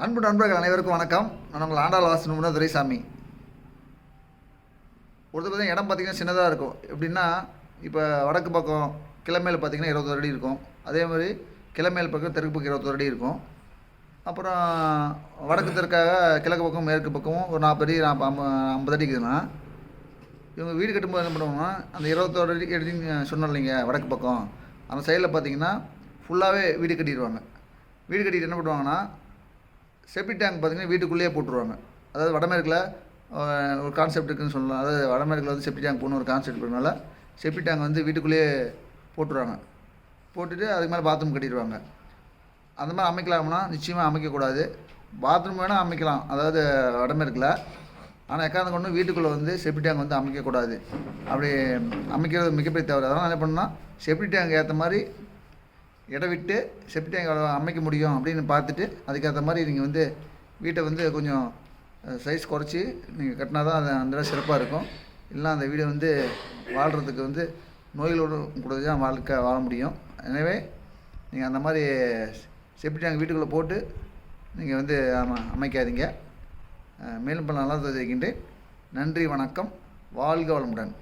அன்பு நண்பர்கள் அனைவருக்கும் வணக்கம். நான் உங்கள் ஆண்டாள் வாசன் துரைசாமி. ஒருத்தர் பார்த்தீங்கன்னா இடம் பார்த்திங்கன்னா சின்னதாக இருக்கும். எப்படின்னா இப்போ வடக்கு பக்கம் கிழமையில் பார்த்திங்கன்னா 21 அடி இருக்கும். அதே மாதிரி கிழமையில் பக்கம் தெற்கு பக்கம் 21 அடி இருக்கும். அப்புறம் வடக்கு தெற்காக கிழக்கு பக்கம் மேற்கு பக்கமும் ஒரு 40 அடி 50 அடி இருக்குதுன்னா, இவங்க வீடு கட்டும்போது என்ன பண்ணுவாங்கன்னா, அந்த 21 அடி அடின்னு சொன்னோம் இல்லைங்க வடக்கு பக்கம், அந்த சைடில் பார்த்திங்கன்னா ஃபுல்லாகவே வீடு கட்டிடுவாங்க. வீடு கட்டிட்டு என்ன பண்ணுவாங்கன்னா, செப்டி டேங்க் பார்த்திங்கன்னா வீட்டுக்குள்ளேயே போட்டுருவாங்க. அதாவது வடமேற்கில் ஒரு கான்செப்ட் இருக்குதுன்னு சொல்லலாம். அதாவது வடமேற்கில் வந்து செப்டி டேங்க் போகணும் ஒரு கான்செப்ட் இருக்கிறதுனால செப்டி டேங்க் வந்து வீட்டுக்குள்ளேயே போட்டுருவாங்க. போட்டுட்டு அதுக்கு மேலே பாத்ரூம் கட்டிடுவாங்க. அந்த மாதிரி அமைக்கலாம்னா நிச்சயமாக அமைக்கக்கூடாது. பாத்ரூம் வேணால் அமைக்கலாம், அதாவது வடமேற்கில். ஆனால் எக்காரணம் கொண்டு வீட்டுக்குள்ளே வந்து செப்டி டேங்க் வந்து அமைக்கக்கூடாது. அப்படி அமைக்கிறது மிகப்பெரிய தவறு. அதனால் என்ன பண்ணால் செப்டி டேங்க் ஏற்ற மாதிரி இடம் விட்டு செப்டி டேங்க் அமைக்க முடியும் அப்படின்னு பார்த்துட்டு அதுக்கேற்ற மாதிரி நீங்கள் வந்து வீட்டை வந்து கொஞ்சம் சைஸ் குறைச்சி நீங்கள் கட்டினா தான் அது அந்த இடம் சிறப்பாக இருக்கும். இல்லைனா அந்த வீடை வந்து வாழ்கிறதுக்கு வந்து நோய்களோடு கூட தான் வாழ்க்கை வாழ முடியும். எனவே நீங்கள் அந்த மாதிரி செப்டி டேங்க் வீட்டுக்குள்ளே போட்டு நீங்கள் வந்து அமைக்காதீங்க. மேலும் பல நல்லா தெரிவிக்கின்றேன். நன்றி, வணக்கம், வாழ்க வளமுடன்.